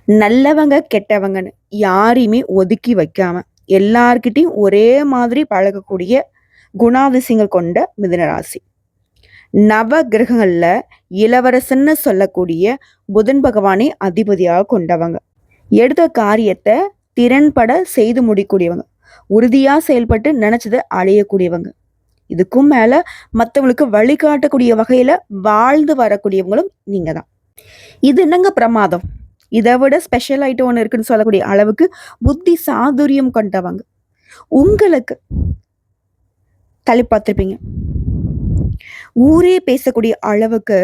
நல்லவங்க கெட்டவங்கன்னு யாரையுமே ஒதுக்கி வைக்காம எல்லார்கிட்டையும் ஒரே மாதிரி பழகக்கூடிய குணாதிசயங்கள் கொண்ட மிதுன ராசி. நவ கிரகங்கள்ல இளவரசன்னு சொல்லக்கூடிய புதன் பகவானை அதிபதியாக கொண்டவங்க. எடுத்த காரியத்தை திறன்பட செய்து முடிக்கூடியவங்க. உறுதியா செயல்பட்டு நினைச்சதை அடையக்கூடியவங்க. இதுக்கும் மேல மற்றவங்களுக்கு வழிகாட்டக்கூடிய வகையில வாழ்ந்து வரக்கூடியவங்களும் நீங்க தான். இது என்னங்க பிரமாதம்? இதை விட ஸ்பெஷல் ஐட்டம் ஒன்று இருக்குன்னு சொல்லக்கூடிய அளவுக்கு புத்தி சாதுரியம் கொண்டவங்க. உங்களுக்கு தள்ளி பார்த்துருப்பீங்க. ஊரே பேசக்கூடிய அளவுக்கு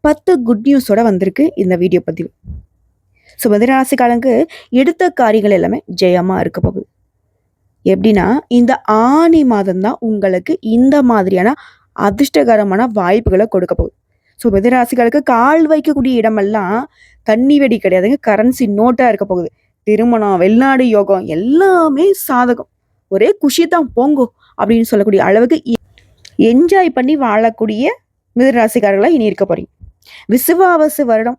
10 குட் நியூஸோட வந்திருக்கு இந்த வீடியோ பதிவு. ஸோ மிதுனராசிக்காரங்க எடுத்த காரியங்கள் எல்லாமே ஜெயமா இருக்க போகுது. எப்படின்னா இந்த ஆனி மாதம் தான் உங்களுக்கு இந்த மாதிரியான அதிர்ஷ்டகரமான வாய்ப்புகளை கொடுக்க போகுது. ஸோ மிதுனராசிகளுக்கு கால் வைக்கக்கூடிய இடமெல்லாம் தண்ணி வெடி கிடையாதுங்க, கரன்சி நோட்டா இருக்க போகுது. திருமணம், வெளிநாடு யோகம் எல்லாமே சாதகம். ஒரே குஷி தான் போங்கோ அப்படின்னு சொல்லக்கூடிய அளவுக்கு என்ஜாய் பண்ணி வாழக்கூடிய மிதுனராசிக்காரர்களா இனி இருக்க போறீங்க. விசுவாவசு வருடம்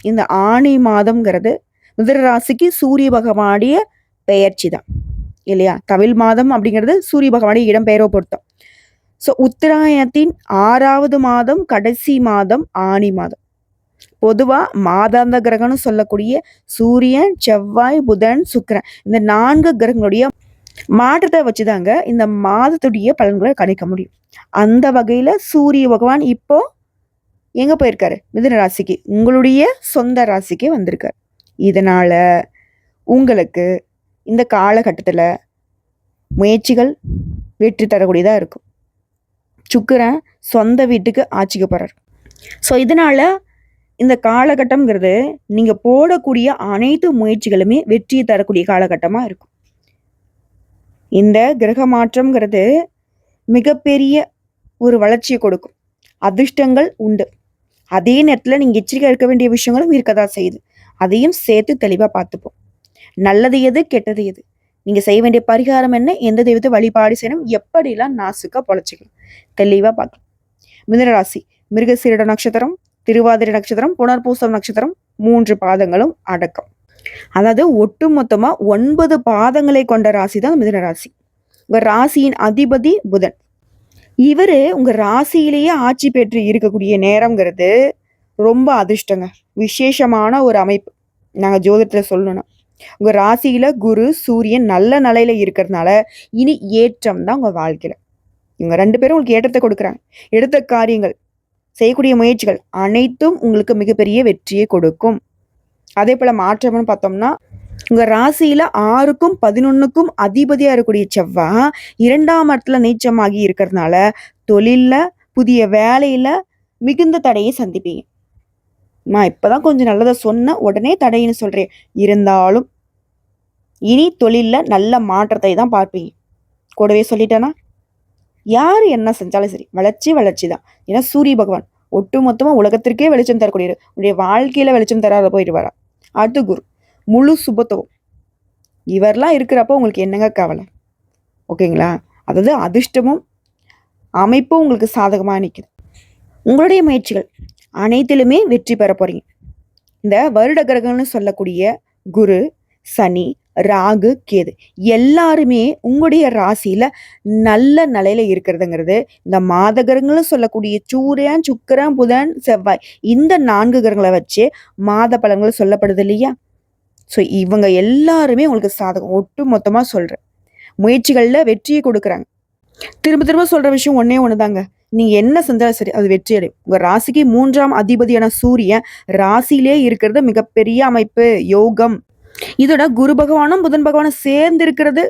இந்த ஆணி மாதம்ங்கிறது மிதுனராசிக்கு சூரிய பகவானுடைய பெயர்ச்சி தான் இல்லையா? தமிழ் மாதம் அப்படிங்கிறது சூரிய பகவானுடைய இடம் பெயரோ பொருத்தம். ஸோ உத்தராயணத்தின் 6வது மாதம், கடைசி மாதம் ஆணி மாதம். பொதுவா மாதாந்த கிரகம்னு சொல்லக்கூடிய சூரியன், செவ்வாய், புதன், சுக்கிரன் இந்த 4 கிரகங்களுடைய மாற்றத்தை வச்சுதாங்க இந்த மாதத்துடைய பலன்களை கணிக்க முடியும். அந்த வகையில சூரிய பகவான் இப்போ எங்க போயிருக்காரு? மிதுன ராசிக்கு, உங்களுடைய சொந்த ராசிக்கு வந்திருக்காரு. இதனால உங்களுக்கு இந்த காலகட்டத்துல முயற்சிகள் வெற்றி தரக்கூடியதா இருக்கும். சுக்கிரன் சொந்த வீட்டுக்கு ஆட்சிக்கு போறார். ஸோ இதனால இந்த காலகட்டம்ங்கிறது நீங்க போடக்கூடிய அனைத்து முயற்சிகளுமே வெற்றியை தரக்கூடிய காலகட்டமா இருக்கும். இந்த கிரக மாற்றம்ங்கிறது மிகப்பெரிய ஒரு வளர்ச்சியை கொடுக்கும். அதிர்ஷ்டங்கள் உண்டு. அதே நேரத்தில் நீங்க எச்சரிக்கை இருக்க வேண்டிய விஷயங்களும் இருக்கதான் செய்யுது. அதையும் சேர்த்து தெளிவா பார்த்துப்போம். நல்லது எது, கெட்டது எது, நீங்க செய்ய வேண்டிய பரிகாரம் என்ன, எந்த தெய்வத்தை வழிபாடு செய்யணும், எப்படிலாம் நாசுக்கா பொழைச்சிக்கலாம் தெளிவா பார்க்கலாம். மிதுனராசி மிருகசீரிட நட்சத்திரம், திருவாதிரை நட்சத்திரம், புனர்பூசம் நட்சத்திரம் 3 பாதங்களும் அடக்கம். அதாவது ஒட்டு மொத்தமா 9 பாதங்களை கொண்ட ராசி தான் மிதுன ராசி. உங்க ராசியின் அதிபதி புதன். இவரு உங்க ராசியிலேயே ஆட்சி பெற்று இருக்கக்கூடிய நேரம்ங்கிறது ரொம்ப அதிர்ஷ்டங்க. விசேஷமான ஒரு அமைப்பு. நாங்க ஜோதிடத்துல சொல்லணும்னா உங்க ராசியில குரு, சூரியன் நல்ல நிலையில இருக்கிறதுனால இனி ஏற்றம் தான் உங்க வாழ்க்கையில. இவங்க 2 பேரும் உங்களுக்கு ஏற்றத்தை கொடுக்குறாங்க. எடுத்த காரியங்கள், செய்யக்கூடிய முயற்சிகள் அனைத்தும் உங்களுக்கு மிகப்பெரிய வெற்றியை கொடுக்கும். அதே போல மாற்றம்னு பார்த்தோம்னா உங்க ராசியில 6க்கும் 11க்கும் அதிபதியா இருக்கக்கூடிய செவ்வாய் 2ஆம் இடத்துல நீச்சமாகி இருக்கிறதுனால தொழில்ல, புதிய வேலையில மிகுந்த தடையை சந்திப்பீங்க. நான் இப்பதான் கொஞ்சம் நல்லதை சொன்ன உடனே தடைன்னு சொல்றேன். இருந்தாலும் இனி தொழில்ல நல்ல மாற்றத்தை தான் பார்ப்பீங்க. கூடவே சொல்லிட்டேன்னா யாரு என்ன செஞ்சாலும் சரி வளர்ச்சி தான். ஏன்னா சூரிய பகவான் ஒட்டு மொத்தமா உலகத்திற்கே வெளிச்சம் தரக்கூடிய உடைய வாழ்க்கையில வெளிச்சம் தராத போயிட்டு வரா. அடுத்து குரு முழு சுபத்துவம். இவரெல்லாம் இருக்கிறப்போ உங்களுக்கு என்னங்க கவலை? ஓகேங்களா? அதாவது அதிர்ஷ்டமும் அமைப்பும் உங்களுக்கு சாதகமா நிற்குது. உங்களுடைய முயற்சிகள் அனைத்திலுமே வெற்றி பெற போறீங்க. இந்த வருட கிரகம்னு சொல்லக்கூடிய குரு, சனி, ராகு, கேது எல்லாருமே உங்களுடைய ராசியில நல்ல நிலையில இருக்கிறதுங்கிறது இந்த மாத கிரகங்களும் சொல்லக்கூடிய சூரியன், சுக்கிரன், புதன், செவ்வாய் இந்த 4 கிரகங்களை வச்சு மாத பலன்கள் சொல்லப்படுது இல்லையா? ஸோ இவங்க எல்லாருமே உங்களுக்கு சாதகம். ஒட்டு மொத்தமா சொல்றேன், முயற்சிகள்ல வெற்றியை கொடுக்குறாங்க. திரும்ப திரும்ப சொல்ற விஷயம் ஒன்னே ஒண்ணுதாங்க. நீங்க என்ன செஞ்சாலும் சரி அது வெற்றி அடையும். உங்க ராசிக்கு 3ஆம் அதிபதியான சூரியன் ராசியிலே இருக்கிறது மிகப்பெரிய அமைப்பு, யோகம். இதோட குரு பகவானும் புதன் பகவானும் சேர்ந்து இருக்கிறது.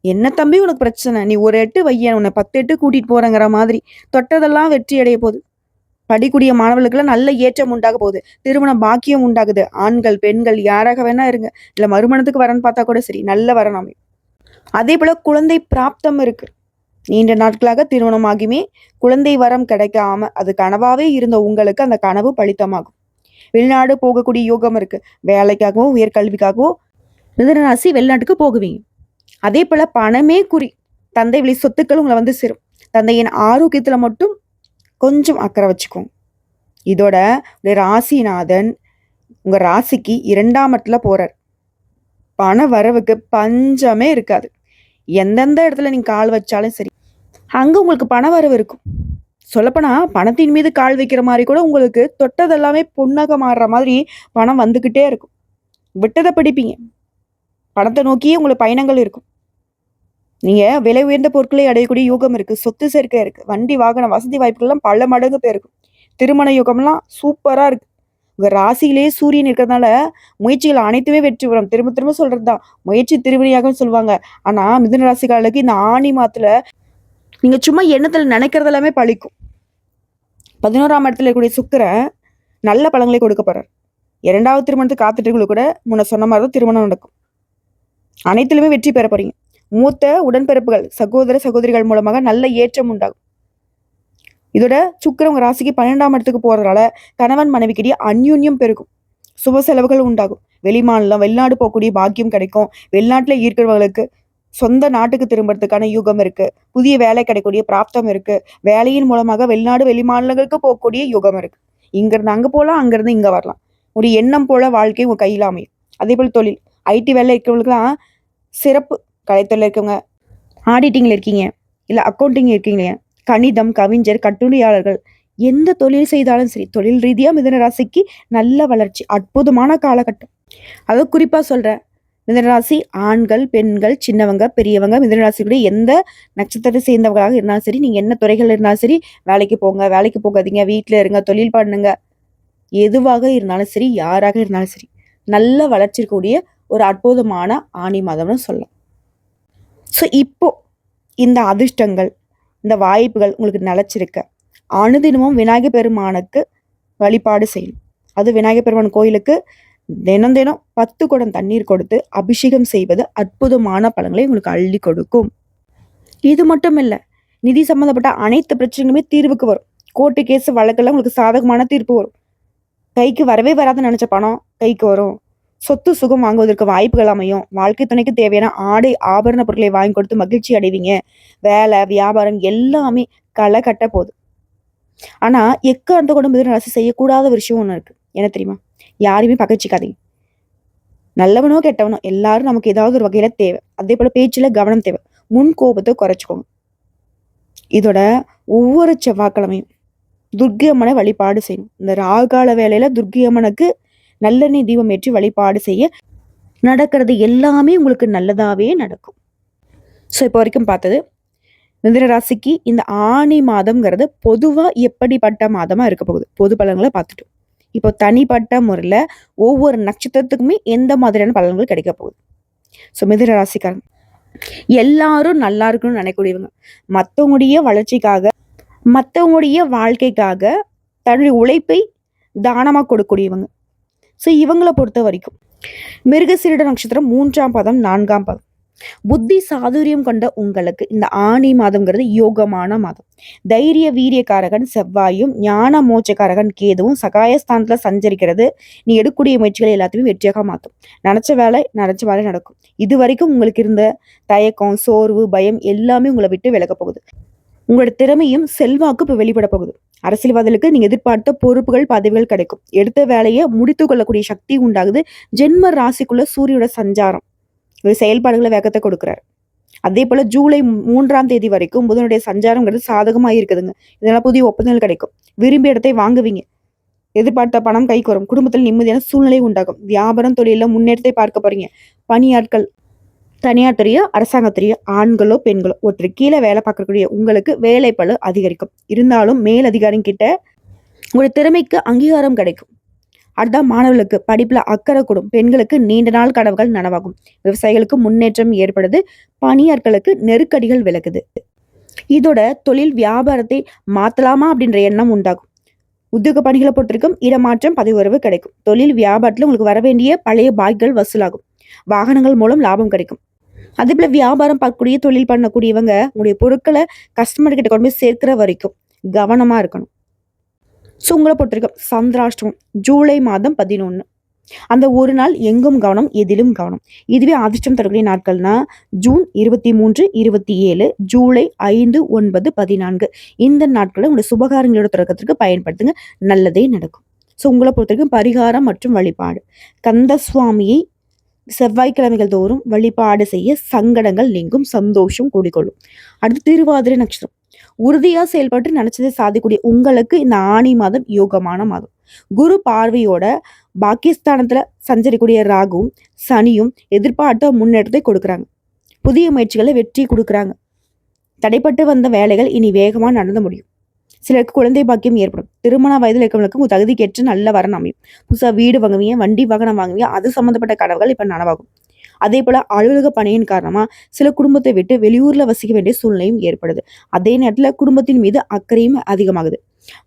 என்ன தம்பி உனக்கு பிரச்சனை, நீ ஒரு 8 வையன், உன்னை 10 8 கூட்டிட்டு போறங்கிற மாதிரி தொட்டதெல்லாம் வெற்றி அடைய போகுது. படிக்கூடிய மாணவர்களுக்கெல்லாம் நல்ல ஏற்றம் உண்டாக போகுது. திருமண பாக்கியம் உண்டாகுது. ஆண்கள், பெண்கள் யாராக வேணா இருங்க, இல்ல மறுமணத்துக்கு வரன்னு பார்த்தா கூட சரி நல்ல வரன் அமையும். அதே போல குழந்தை பிராப்தம் இருக்கு. நீண்ட நாட்களாக திருமணமாகியுமே குழந்தை வரம் கிடைக்காம அது கனவாவே இருந்த உங்களுக்கு அந்த கனவு பலித்தமாகும். வெளிநாடு போகக்கூடிய யோகம் இருக்கு. வேலைக்காகவோ உயர்கல்விக்காகவோ மிதுனராசி வெளிநாட்டுக்கு போகுவீங்க. அதே போல பணமே குறி, தந்தை வழி சொத்துக்கள் உங்களை வந்து சேரும். தந்தையின் ஆரோக்கியத்துல மட்டும் கொஞ்சம் அக்கறை வச்சுக்கோங்க. இதோட ராசிநாதன் உங்க ராசிக்கு 2ஆம் இடத்துல போறார். பண வரவுக்கு பஞ்சமே இருக்காது. எந்தெந்த இடத்துல நீங்க கால் வச்சாலும் சரி, அங்க உங்களுக்கு பண வரவு இருக்கும். சொல்லப்போனா பணத்தின் மீது கால் வைக்கிற மாதிரி கூட உங்களுக்கு தொட்டதெல்லாமே பொன்னாக மாறுற மாதிரி பணம் வந்துகிட்டே இருக்கும். விட்டதை பிடிப்பீங்க. பணத்தை நோக்கியே உங்களுக்கு பயணங்கள் இருக்கும். நீங்க விலை உயர்ந்த பொருட்களை அடையக்கூடிய யோகம் இருக்கு. சொத்து சேர்க்கை இருக்கு. வண்டி வாகன வசதி வாய்ப்புகள்லாம் பல மடங்கு போயிருக்கும். திருமண யோகம்லாம் சூப்பரா இருக்கு. உங்க ராசியிலேயே சூரியன் இருக்கிறதுனால முயற்சிகள் அனைத்துமே வெற்றி பெறும். திரும்ப திரும்ப சொல்றதுதான், முயற்சி திருவினையாகன்னு சொல்லுவாங்க. ஆனா மிதுன ராசிக்காரர்களுக்கு இந்த ஆணி மாதத்துல நீங்க சும்மா எண்ணத்துல நினைக்கிறது எல்லாமே பழிக்கும். 11ஆம் இடத்துல இருக்கக்கூடிய சுக்கிரன் நல்ல பலன்களை கொடுக்க போறார். 2வது திருமணத்துக்கு காத்துட்டு கூட முன்ன சொன்ன மாதிரி தான் திருமணம் நடக்கும். அனைத்திலுமே வெற்றி பெற போறீங்க. மூத்த உடன்பிறப்புகள் சகோதர சகோதரிகள் மூலமாக நல்ல ஏற்றம் உண்டாகும். இதோட சுக்கிரன் உங்க ராசிக்கு 12ஆம் இடத்துக்கு போறதுனால கணவன் மனைவிக்கிடையே அந்யூன்யம் பெருகும். சுப செலவுகள் உண்டாகும். வெளிமாநிலம் வெளிநாடு போகக்கூடிய பாக்கியம் கிடைக்கும். வெளிநாட்டுல இருக்கிறவங்களுக்கு சொந்த நாட்டுக்கு திரும்புறதுக்கான யுகம் இருக்கு. புதிய வேலை கிடைக்கக்கூடிய பிராப்தம் இருக்கு. வேலையின் மூலமாக வெளிநாடு வெளிமாநிலங்களுக்கு போகக்கூடிய யுகம் இருக்கு. இங்கிருந்து அங்க போகலாம், அங்கிருந்து இங்க வரலாம். ஒரு எண்ணம் போல வாழ்க்கை உங்க கையில அமையும். அதே போல் தொழில் ஐடி வேலை இருக்கிறவங்களுக்குலாம் சிறப்பு. கலைத்துறையில் இருக்கவங்க, ஆடிட்டிங்ல இருக்கீங்க, இல்ல அக்கௌண்டிங் இருக்கீங்க, கணிதம், கவிஞர், கட்டுரையாளர்கள், எந்த தொழில் செய்தாலும் சரி, தொழில் ரீதியா மிதுன ராசிக்கு நல்ல வளர்ச்சி, அற்புதமான காலகட்டம். அதை குறிப்பா சொல்றேன். மிதுனராசி ஆண்கள், பெண்கள், சின்னவங்க, பெரியவங்க, மிதுனராசியுடைய எந்த நட்சத்திரத்தை சேர்ந்தவங்களாக இருந்தாலும் சரி, நீங்க என்ன துறைகள் இருந்தாலும் சரி, வேலைக்கு போங்க, வேலைக்கு போகாதீங்க, வீட்டுல இருங்க, தொழில் பண்ணுங்க, எதுவாக இருந்தாலும் சரி, யாராக இருந்தாலும் சரி, நல்ல வளர்ச்சி இருக்கக்கூடிய ஒரு அற்புதமான ஆணி மாதம்னு சொல்லலாம். ஸோ இப்போ இந்த அதிர்ஷ்டங்கள், இந்த வாய்ப்புகள் உங்களுக்கு நிலைச்சிருக்க அனுதினமும் விநாயகர் பெருமானுக்கு வழிபாடு செய்யணும். அது விநாயகர் பெருமான் கோயிலுக்கு தினம் தினம் 10 குடம் தண்ணீர் கொடுத்து அபிஷேகம் செய்வது அற்புதமான பலன்களை உங்களுக்கு அள்ளி கொடுக்கும். இது மட்டும் இல்லை, நிதி சம்பந்தப்பட்ட அனைத்து பிரச்சனைகளுமே தீர்வுக்கு வரும். கோர்ட்டு கேஸ் வழக்கெல்லாம் உங்களுக்கு சாதகமான தீர்ப்பு வரும். கைக்கு வரவே வராதுன்னு நினைச்ச பணம் கைக்கு வரும். சொத்து சுகம் வாங்குவதற்கு வாய்ப்புகள் அமையும். வாழ்க்கை துணைக்கு தேவையான ஆடை ஆபரண பொருட்களை வாங்கி கொடுத்து மகிழ்ச்சி அடைவீங்க. வேலை வியாபாரம் எல்லாமே களை கட்ட போகுது. ஆனா எக்காரணத்தை கொண்டு மிதுன ராசி செய்யக்கூடாத ஒரு விஷயம் ஒண்ணு இருக்கு. என்ன தெரியுமா? யாரையுமே பகைச்சிக்காதீங்க. நல்லவனோ கெட்டவனோ எல்லாரும் நமக்கு ஏதாவது ஒரு வகையில தேவை. அதே போல பேச்சுல கவனம் தேவை. முன் கோபத்தை குறைச்சிக்கோங்க. இதோட ஒவ்வொரு செவ்வாய்க்கிழமையும் துர்க்கை அம்மனை வழிபாடு செய்யணும். இந்த ராகால வேலையில துர்க்கை அம்மனுக்கு நல்லெண்ணெய் தீபம் ஏற்றி வழிபாடு செய்ய நடக்கிறது எல்லாமே உங்களுக்கு நல்லதாவே நடக்கும். ஸோ இப்போ வரைக்கும் பார்த்தது மிதுன ராசிக்கு இந்த ஆணி மாதம்ங்கிறது பொதுவா எப்படிப்பட்ட மாதமா இருக்க போகுது. பொது பலன்களை பார்த்துட்டோம். இப்போ தனிப்பட்ட முறையில ஒவ்வொரு நட்சத்திரத்துக்குமே எந்த மாதிரியான பலன்கள் கிடைக்க போகுது. ஸோ மிதுன ராசிக்காரங்க எல்லாரும் நல்லா இருக்கணும்னு நினைக்கக்கூடியவங்க, மற்றவங்களுடைய வளர்ச்சிக்காக, மற்றவங்களுடைய வாழ்க்கைக்காக தன்னுடைய உழைப்பை தானமாக கொடுக்கக்கூடியவங்க. ஸோ இவங்களை பொறுத்த வரைக்கும் மிருகசீரிட நட்சத்திரம் 3ஆம் பாதம் 4ஆம் பாதம் புத்தி சாதுரியம் கொண்ட உங்களுக்கு இந்த ஆணி மாதம்ங்கிறது யோகமான மாதம். தைரிய வீரியக்காரகன் செவ்வாயும் ஞான மோட்சக்காரகன் கேதுவும் சகாயஸ்தானத்துல சஞ்சரிக்கிறது நீ எடுக்கக்கூடிய முயற்சிகள் எல்லாத்தையுமே வெற்றியாக மாற்றும். நினைச்ச வேலை நடக்கும். இது வரைக்கும் உங்களுக்கு இருந்த தயக்கம், சோர்வு, பயம் எல்லாமே உங்களை விட்டு விலக போகுது. உங்களோட திறமையும் செல்வாக்கு இப்போ வெளிப்பட போகுது. அரசியல்வாதிகளுக்கு நீங்க எதிர்பார்த்த பொறுப்புகள், பதவிகள் கிடைக்கும். எடுத்த வேலையை முடித்து கொள்ளக்கூடிய சக்தி உண்டாகுது. ஜென்ம ராசிக்குள்ள சூரியோட சஞ்சாரம் ஒரு செயல்பாடுகளை வேகத்தை கொடுக்குறாரு. அதே போல ஜூலை 3ஆம் தேதி வரைக்கும் புதனுடைய சஞ்சாரம்ங்கிறது சாதகமாக இருக்குதுங்க. இதனால புதிய ஒப்பந்தங்கள் கிடைக்கும். விரும்பிய இடத்தை வாங்குவீங்க. எதிர்பார்த்த பணம் கைக்கு வரும். குடும்பத்தில் நிம்மதியான சூழ்நிலை உண்டாகும். வியாபாரம் தொழில முன்னேற்றத்தை பார்க்க போறீங்க. பணியாட்கள் தனியார் துறையோ அரசாங்கத்துறையோ ஆண்களோ பெண்களோ ஒருத்தர் கீழே வேலை பார்க்கக்கூடிய உங்களுக்கு வேலைப்பளு அதிகரிக்கும். இருந்தாலும் மேல் அதிகாரி கிட்ட உங்களுடைய திறமைக்கு அங்கீகாரம் கிடைக்கும். அடுத்த மாணவர்களுக்கு படிப்புல அக்கறை கூடும். பெண்களுக்கு நீண்ட நாள் கனவுகள் நனவாகும். விவசாயிகளுக்கு முன்னேற்றம் ஏற்படுது. பணியாட்களுக்கு நெருக்கடிகள் விலகுது. இதோட தொழில் வியாபாரத்தை மாத்தலாமா அப்படின்ற எண்ணம் உண்டாகும். உத்தியோக பணிகளை பொறுத்திருக்கும் இடமாற்றம், பதவி உயர்வு கிடைக்கும். தொழில் வியாபாரத்துல உங்களுக்கு வர வேண்டிய பழைய பாய்கள் வசூலாகும். வாகனங்கள் மூலம் லாபம் கிடைக்கும். அதே போல வியாபாரம் பார்க்கக்கூடிய தொழில் பண்ணக்கூடியவங்க உங்களுடைய பொருட்களை கஸ்டமர் கிட்ட கொண்டு போய் சேர்க்கிற வரைக்கும் கவனமா இருக்கணும். ஸோ உங்களை பொறுத்திருக்கும் சந்திராஷ்டமம் ஜூலை மாதம் 11. அந்த ஒரு நாள் எங்கும் கவனம், எதிலும் கவனம். இதுவே அதிர்ஷ்டம் தரக்கூடிய நாட்கள்னா ஜூன் 23, 27, ஜூலை 5, 9, 14 இந்த நாட்களை உங்களுடைய சுபகாரங்களோட தொடக்கத்திற்கு பயன்படுத்துங்க. நல்லதே நடக்கும். ஸோ உங்களை பொறுத்த வரைக்கும் பரிகாரம் மற்றும் வழிபாடு. கந்த சுவாமியை செவ்வாய்க்கிழமைகள் தோறும் வழிபாடு செய்ய சங்கடங்கள் நீங்கும், சந்தோஷம் கூடிக்கொள்ளும். அடுத்து திருவாதிரை நட்சத்திரம். உறுதியா செயல்பட்டு நினைச்சதை சாதிக்கூடிய உங்களுக்கு இந்த ஆணி மாதம் யோகமான மாதம். குரு பார்வையோட பாகிஸ்தானத்துல சஞ்சரிக்கூடிய ராகுவும் சனியும் எதிர்பார்த்த முன்னேற்றத்தை கொடுக்குறாங்க. புதிய முயற்சிகளை வெற்றி கொடுக்குறாங்க. தடைப்பட்டு வந்த வேலைகள் இனி வேகமா நடந்து முடியும். சிலருக்கு குழந்தை பாக்கியம் ஏற்படும். திருமண வயதில் இருக்கவங்களுக்கு உங்க தகுதிக்கேற்ற நல்ல வரன் அமையும். புதுசா வீடு வாங்குவீங்க, வண்டி வாகனம் வாங்குவீங்க, அது சம்பந்தப்பட்ட கனவுகள் இப்ப நனவாகும். அதே போல அலுவலக பணியின் காரணமா சில குடும்பத்தை விட்டு வெளியூர்ல வசிக்க வேண்டிய சூழ்நிலையும் ஏற்படுது. அதே நேரத்துல குடும்பத்தின் மீது அக்கறையும் அதிகமாகுது.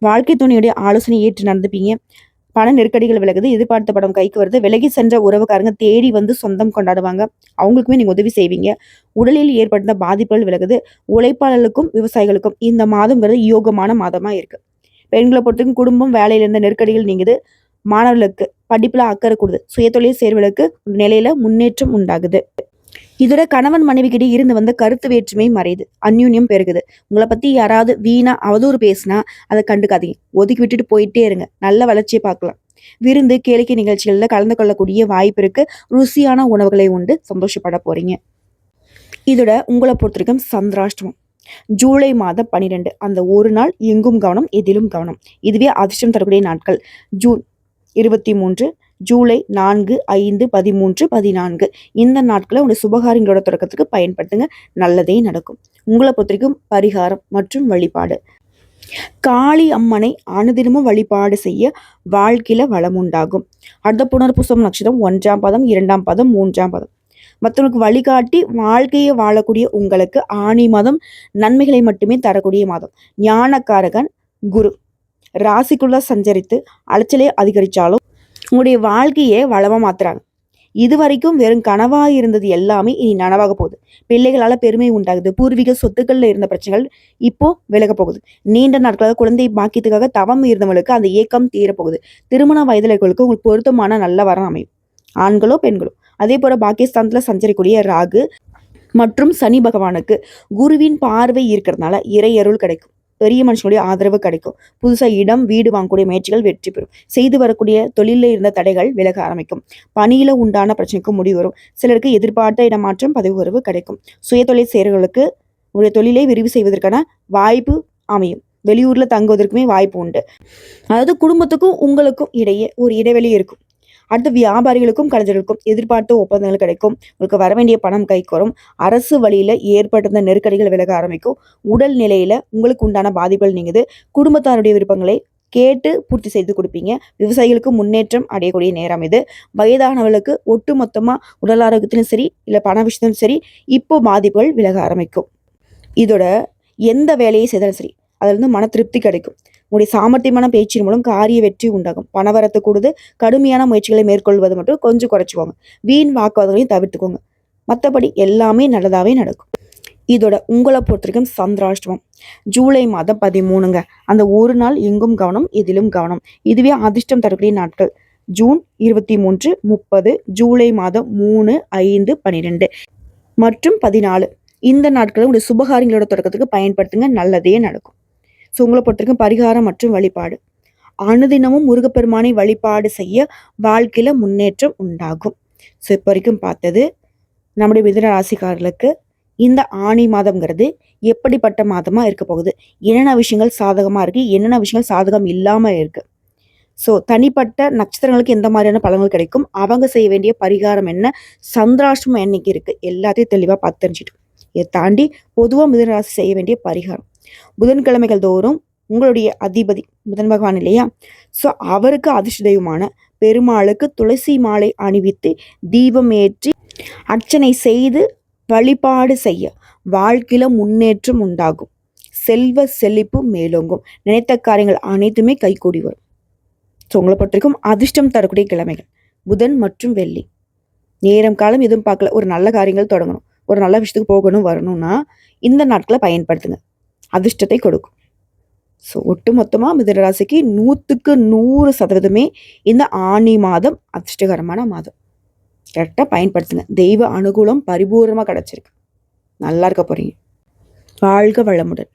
வாழ்க்கை துணையுடைய ஆலோசனை ஏற்று நடந்துப்பீங்க. பண நெருக்கடிகள் விலகுது. எதிர்பார்த்த படம் கைக்கு வருது. விலகி சென்ற உறவுக்காரங்க தேடி வந்து சொந்தம் கொண்டாடுவாங்க. அவங்களுக்குமே நீங்க உதவி செய்வீங்க. உடலில் ஏற்பட்ட பாதிப்புகள் விலகுது. உழைப்பாளர்களுக்கும் விவசாயிகளுக்கும் இந்த மாதம்ங்கிறது யோகமான மாதமா இருக்கு. பெண்களை பொறுத்தவரைக்கும் குடும்பம் வேலையில இருந்த நெருக்கடிகள் நீங்குது. மாணவர்களுக்கு படிப்புல அக்கறை கூடுது. சுயதொழில் சேர்வர்களுக்கு நிலையில முன்னேற்றம் உண்டாகுது. இதோட கணவன் மனைவி கிட்ட இருந்து வந்த கருத்து வேற்றுமை மறையுது. அந்யூன்யம் பெருகுது. உங்களை பத்தி யாராவது வீணா அவதூறு பேசினா அதை கண்டுக்காதீங்க. ஒதுக்கி விட்டுட்டு போயிட்டே இருங்க. நல்ல வளர்ச்சியை பார்க்கலாம். விருந்து கேளிக்கை நிகழ்ச்சிகள்ல கலந்து கொள்ளக்கூடிய வாய்ப்பு இருக்கு. ருசியான உணவுகளை உண்டு சந்தோஷப்பட போறீங்க. இதோட உங்களை பொறுத்த வரைக்கும் சந்திராஷ்டமம். ஜூலை மாதம் 12 அந்த ஒரு நாள் எங்கும் கவனம், எதிலும் கவனம். இதுவே அதிர்ஷ்டம் தரக்கூடிய நாட்கள். ஜூன் 23, ஜூலை 4, 5, 13, 14 இந்த நாட்களை உங்களுடைய சுபகாரியங்களோட தொடக்கத்துக்கு பயன்படுத்துங்க. நல்லதே நடக்கும். உங்களை பொறுத்த வரைக்கும் பரிகாரம் மற்றும் வழிபாடு. காளி அம்மனை அனுதினமும் வழிபாடு செய்ய வாழ்க்கையில வளம் உண்டாகும். அடுத்த புனர்பூசம் நட்சத்திரம் 1ஆம் பாதம், 2ஆம் பாதம், 3ஆம் பாதம். மற்றவங்களுக்கு வழிகாட்டி வாழ்க்கையை வாழக்கூடிய உங்களுக்கு ஆணி மாதம் நன்மைகளை மட்டுமே தரக்கூடிய மாதம். ஞானக்காரகன் குரு ராசிக்குள்ள சஞ்சரித்து அலைச்சலே அதிகரிச்சாலும் உங்களுடைய வாழ்க்கையை வளமா மாத்துறாங்க. இது வரைக்கும் வெறும் கனவா இருந்தது எல்லாமே இனி நனவாக போகுது. பிள்ளைகளால பெருமை உண்டாகுது. பூர்வீக சொத்துக்கள்ல இருந்த பிரச்சனைகள் இப்போ விலக போகுது. நீண்ட நாட்களாக குழந்தை பாக்கியத்துக்காக தவம் இருந்தவங்களுக்கு அந்த ஏக்கம் தீரப்போகுது. திருமண வயதுல இருக்கிறவங்களுக்கு உங்களுக்கு பொருத்தமான நல்ல வரம் அமையும். ஆண்களோ பெண்களோ. அதே போல பாகிஸ்தான்ல சஞ்சரிக்கூடிய ராகு மற்றும் சனி பகவானுக்கு குருவின் பார்வை இருக்கிறதுனால இறையருள் கிடைக்கும். பெரிய மனுஷனுடைய ஆதரவு கிடைக்கும். புதுசா இடம் வீடு வாங்கக்கூடிய முயற்சிகள் வெற்றி பெறும். செய்து வரக்கூடிய தொழில இருந்த தடைகள் விலக ஆரம்பிக்கும். பணியில உண்டான பிரச்சனைக்கு முடிவு வரும். சிலருக்கு எதிர்பார்த்த இடமாற்றம் பதவி உயர்வு கிடைக்கும். சுயதொழில் செய்கிறவர்களுக்கு உங்களுடைய தொழிலை விரிவு செய்வதற்கான வாய்ப்பு அமையும். வெளியூர்ல தங்குவதற்குமே வாய்ப்பு உண்டு. அதாவது குடும்பத்துக்கும் உங்களுக்கும் இடையே ஒரு இடைவெளி இருக்கும். அடுத்து வியாபாரிகளுக்கும் கலைஞர்களுக்கும் எதிர்பார்த்த ஒப்பந்தங்கள் கிடைக்கும். உங்களுக்கு வர வேண்டிய பணம் கைக்கு வரும். அரசு வழியில ஏற்பட்டிருந்த நெருக்கடிகள் விலக ஆரம்பிக்கும். உடல் நிலையில உங்களுக்கு உண்டான பாதிப்புகள் நீங்குது. குடும்பத்தாருடைய விருப்பங்களை கேட்டு பூர்த்தி செய்து கொடுப்பீங்க. விவசாயிகளுக்கு முன்னேற்றம் அடையக்கூடிய நேரம் இது. வயதானவர்களுக்கு ஒட்டு மொத்தமா உடல் ஆரோக்கியத்திலும் சரி இல்ல பண விஷயத்திலும் சரி இப்போ பாதிப்புகள் விலக ஆரம்பிக்கும். இதோட எந்த வேலையை செய்தாலும் சரி அதுல இருந்து மன திருப்தி கிடைக்கும். உங்களுடைய சாமர்த்தியமான பேச்சின் மூலம் காரிய வெற்றி உண்டாகும். பணவரத்து கூடுது. கடுமையான முயற்சிகளை மேற்கொள்வது மட்டும் கொஞ்சம் குறைச்சிக்கோங்க. வீண் வாக்குவாதங்களையும் தவிர்த்துக்கோங்க. மற்றபடி எல்லாமே நல்லதாவே நடக்கும். இதோட உங்களை பொறுத்த வரைக்கும் சந்திராஷ்டமம். ஜூலை மாதம் 13ங்க அந்த ஒரு நாள் எங்கும் கவனம், எதிலும் கவனம். இதுவே அதிர்ஷ்டம் தரக்கூடிய நாட்கள். ஜூன் 23, 30, ஜூலை மாதம் 3, 5, 12 மற்றும் 14 இந்த நாட்களை உங்களுடைய சுபகாரியங்களோட தொடக்கத்துக்கு பயன்படுத்துங்க. நல்லதே நடக்கும். ஸோ உங்களை பொறுத்தவரைக்கும் பரிகாரம் மற்றும் வழிபாடு. அனுதினமும் முருகப்பெருமானை வழிபாடு செய்ய வாழ்க்கையில முன்னேற்றம் உண்டாகும். ஸோ இப்போ வரைக்கும் பார்த்தது நம்முடைய மிதுன ராசிக்காரர்களுக்கு இந்த ஆணி மாதம்ங்கிறது எப்படிப்பட்ட மாதமா இருக்க போகுது, என்னென்ன விஷயங்கள் சாதகமா இருக்கு, என்னென்ன விஷயங்கள் சாதகம் இல்லாம இருக்கு. ஸோ தனிப்பட்ட நட்சத்திரங்களுக்கு எந்த மாதிரியான பலன்கள் கிடைக்கும், அவங்க செய்ய வேண்டிய பரிகாரம் என்ன, சந்திராஷ்டமம் என்னைக்கு இருக்கு, எல்லாத்தையும் தெளிவாக பார்த்து தெரிஞ்சுட்டோம். இதை தாண்டி பொதுவாக மிதுன ராசி செய்ய வேண்டிய பரிகாரம். புதன்கிழமைகள் தோறும் உங்களுடைய அதிபதி புதன் பகவான் இல்லையா, ஸோ அவருக்கு அதிர்ஷ்ட தெய்வமான பெருமாளுக்கு துளசி மாலை அணிவித்து தீபம் ஏற்றி அர்ச்சனை செய்து வழிபாடு செய்ய வாழ்க்கையில முன்னேற்றம் உண்டாகும். செல்வ செழிப்பு மேலோங்கும். நினைத்த காரியங்கள் அனைத்துமே கைகூடி வரும். ஸோ உங்களை பொறுத்த வரைக்கும் அதிர்ஷ்டம் தரக்கூடிய கிழமைகள் புதன் மற்றும் வெள்ளி. நேரம் காலம் எதுவும் பார்க்கல, ஒரு நல்ல காரியங்கள் தொடங்கணும், ஒரு நல்ல விஷயத்துக்கு போகணும் வரணும்னா இந்த நாட்களை பயன்படுத்துங்க. அதிர்ஷ்டத்தை கொடுக்கும். ஸோ ஒட்டு மொத்தமாக மிதுன ராசிக்கு 100க்கு 100% இந்த ஆணி மாதம் அதிர்ஷ்டகரமான மாதம். கரெக்டாக பயன்படுத்துங்க. தெய்வ அனுகூலம் பரிபூர்ணமாக கிடைச்சிருக்கு. நல்லா இருக்க போறீங்க. வாழ்க வளமுடன்.